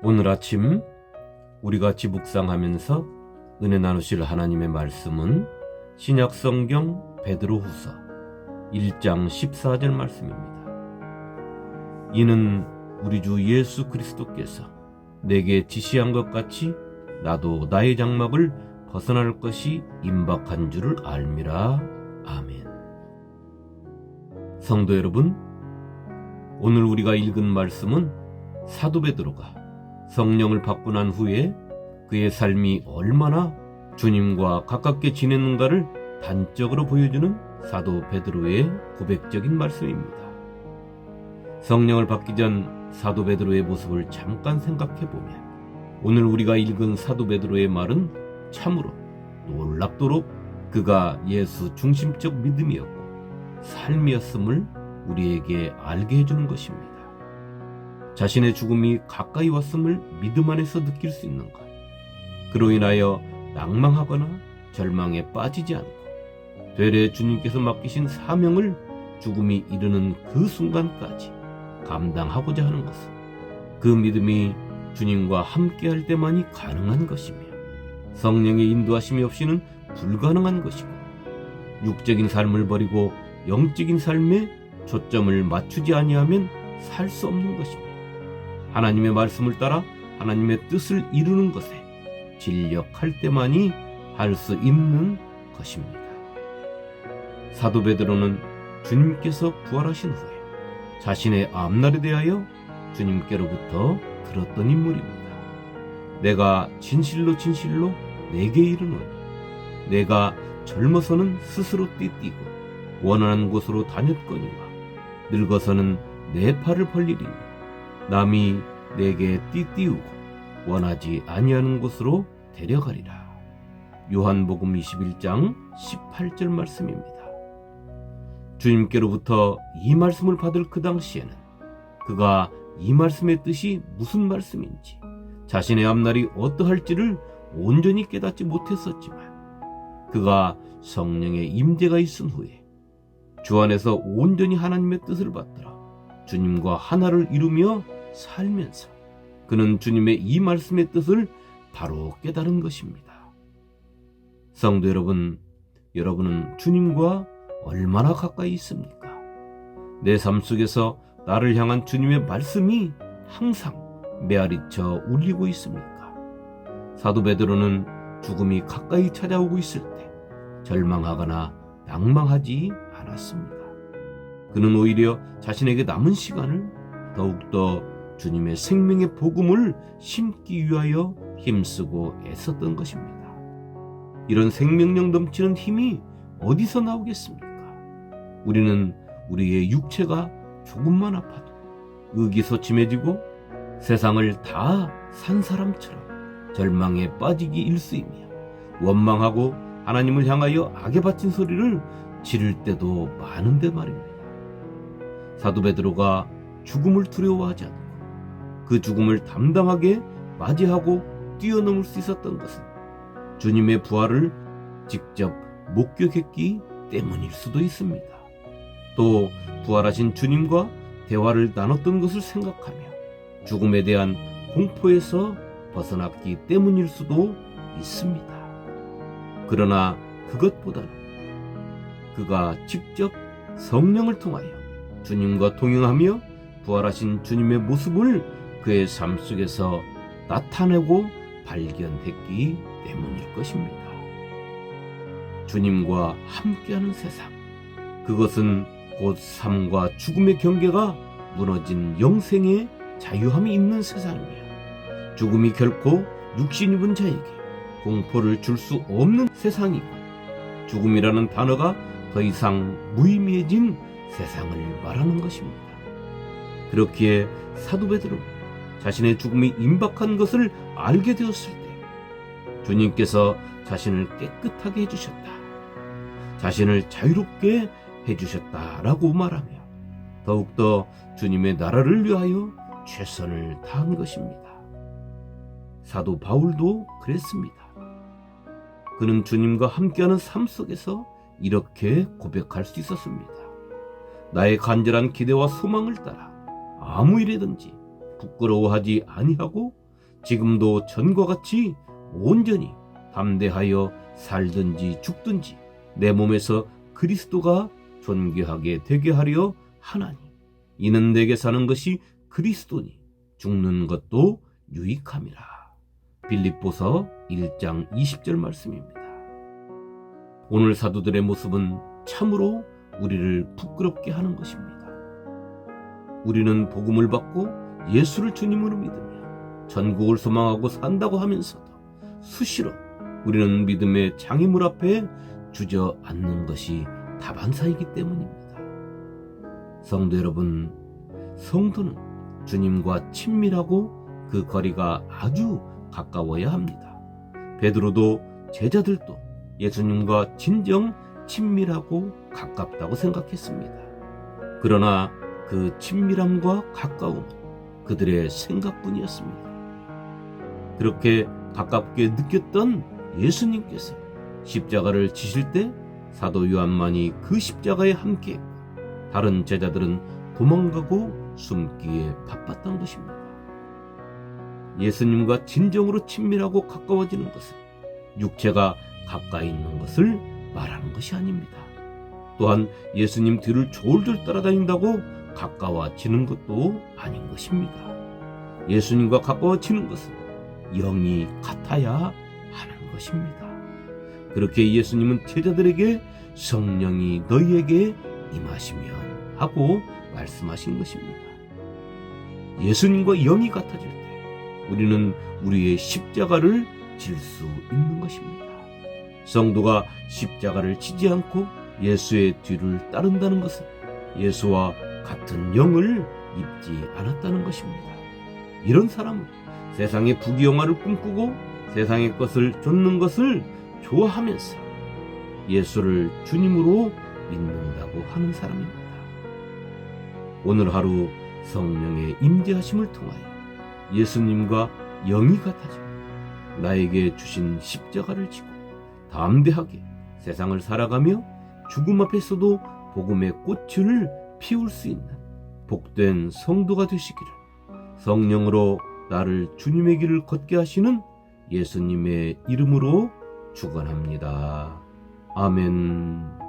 오늘 아침 우리가 같이 묵상하면서 은혜 나누실 하나님의 말씀은 신약성경 베드로후서 1장 14절 말씀입니다. 이는 우리 주 예수 그리스도께서 내게 지시한 것 같이 나도 나의 장막을 벗어날 것이 임박한 줄을 알미라. 아멘. 성도 여러분, 오늘 우리가 읽은 말씀은 사도 베드로가 성령을 받고 난 후에 그의 삶이 얼마나 주님과 가깝게 지냈는가를 단적으로 보여주는 사도 베드로의 고백적인 말씀입니다. 성령을 받기 전 사도 베드로의 모습을 잠깐 생각해보면 오늘 우리가 읽은 사도 베드로의 말은 참으로 놀랍도록 그가 예수 중심적 믿음이었고 삶이었음을 우리에게 알게 해주는 것입니다. 자신의 죽음이 가까이 왔음을 믿음 안에서 느낄 수 있는 것, 그로 인하여 낭망하거나 절망에 빠지지 않고 되레 주님께서 맡기신 사명을 죽음이 이르는 그 순간까지 감당하고자 하는 것은 그 믿음이 주님과 함께할 때만이 가능한 것이며 성령의 인도하심이 없이는 불가능한 것이고 육적인 삶을 버리고 영적인 삶에 초점을 맞추지 아니하면 살 수 없는 것이며 하나님의 말씀을 따라 하나님의 뜻을 이루는 것에 진력할 때만이 할 수 있는 것입니다. 사도 베드로는 주님께서 부활하신 후에 자신의 앞날에 대하여 주님께로부터 들었던 인물입니다. 내가 진실로 내게 이르노니 내가 젊어서는 스스로 띠뛰고 원하는 곳으로 다녔거니와 늙어서는 내 팔을 벌리리니 남이 내게 띠띠우고 원하지 아니하는 곳으로 데려가리라. 요한복음 21장 18절 말씀입니다. 주님께로부터 이 말씀을 받을 그 당시에는 그가 이 말씀의 뜻이 무슨 말씀인지 자신의 앞날이 어떠할지를 온전히 깨닫지 못했었지만 그가 성령의 임재가 있은 후에 주 안에서 온전히 하나님의 뜻을 받들어 주님과 하나를 이루며 살면서 그는 주님의 이 말씀의 뜻을 바로 깨달은 것입니다. 성도 여러분, 여러분은 주님과 얼마나 가까이 있습니까? 내 삶 속에서 나를 향한 주님의 말씀이 항상 메아리쳐 울리고 있습니까? 사도 베드로는 죽음이 가까이 찾아오고 있을 때 절망하거나 낭망하지 않았습니다. 그는 오히려 자신에게 남은 시간을 더욱더 주님의 생명의 복음을 심기 위하여 힘쓰고 애썼던 것입니다. 이런 생명력 넘치는 힘이 어디서 나오겠습니까? 우리는 우리의 육체가 조금만 아파도 의기소침해지고 세상을 다 산 사람처럼 절망에 빠지기 일쑤이며 원망하고 하나님을 향하여 악에 바친 소리를 지를 때도 많은데 말입니다. 사도 베드로가 죽음을 두려워하지 않고 그 죽음을 담담하게 맞이하고 뛰어넘을 수 있었던 것은 주님의 부활을 직접 목격했기 때문일 수도 있습니다. 또 부활하신 주님과 대화를 나눴던 것을 생각하며 죽음에 대한 공포에서 벗어났기 때문일 수도 있습니다. 그러나 그것보다는 그가 직접 성령을 통하여 주님과 동행하며 부활하신 주님의 모습을 그의 삶 속에서 나타내고 발견했기 때문일 것입니다. 주님과 함께하는 세상, 그것은 곧 삶과 죽음의 경계가 무너진 영생의 자유함이 있는 세상이며 죽음이 결코 육신 입은 자에게 공포를 줄 수 없는 세상이고 죽음이라는 단어가 더 이상 무의미해진 세상을 말하는 것입니다. 그렇기에 사도 베드로는 자신의 죽음이 임박한 것을 알게 되었을 때 주님께서 자신을 깨끗하게 해주셨다, 자신을 자유롭게 해주셨다라고 말하며 더욱더 주님의 나라를 위하여 최선을 다한 것입니다. 사도 바울도 그랬습니다. 그는 주님과 함께하는 삶 속에서 이렇게 고백할 수 있었습니다. 나의 간절한 기대와 소망을 따라 아무 일이든지 부끄러워하지 아니하고 지금도 전과 같이 온전히 담대하여 살든지 죽든지 내 몸에서 그리스도가 존귀하게 되게 하려 하나니 이는 내게 사는 것이 그리스도니 죽는 것도 유익함이라. 빌립보서 1장 20절 말씀입니다. 오늘 사도들의 모습은 참으로 우리를 부끄럽게 하는 것입니다. 우리는 복음을 받고 예수를 주님으로 믿으며 천국을 소망하고 산다고 하면서도 수시로 우리는 믿음의 장애물 앞에 주저앉는 것이 다반사이기 때문입니다. 성도 여러분, 성도는 주님과 친밀하고 그 거리가 아주 가까워야 합니다. 베드로도 제자들도 예수님과 진정 친밀하고 가깝다고 생각했습니다. 그러나 그 친밀함과 가까움은 그들의 생각뿐이었습니다. 그렇게 가깝게 느꼈던 예수님께서 십자가를 지실 때 사도 요한만이 그 십자가에 함께했고 다른 제자들은 도망가고 숨기에 바빴던 것입니다. 예수님과 진정으로 친밀하고 가까워지는 것은 육체가 가까이 있는 것을 말하는 것이 아닙니다. 또한 예수님 뒤를 졸졸 따라다닌다고 가까워지는 것도 아닌 것입니다. 예수님과 가까워지는 것은 영이 같아야 하는 것입니다. 그렇게 예수님은 제자들에게 성령이 너희에게 임하시면 하고 말씀하신 것입니다. 예수님과 영이 같아질 때 우리는 우리의 십자가를 질 수 있는 것입니다. 성도가 십자가를 지지 않고 예수의 뒤를 따른다는 것은 예수와 같은 영을 입지 않았다는 것입니다. 이런 사람은 세상의 부귀영화를 꿈꾸고 세상의 것을 좇는 것을 좋아하면서 예수를 주님으로 믿는다고 하는 사람입니다. 오늘 하루 성령의 임재하심을 통하여 예수님과 영이 같아져 나에게 주신 십자가를 지고 담대하게 세상을 살아가며 죽음 앞에서도 복음의 꽃을 피울 수 있는 복된 성도가 되시기를 성령으로 나를 주님의 길을 걷게 하시는 예수님의 이름으로 축원합니다. 아멘.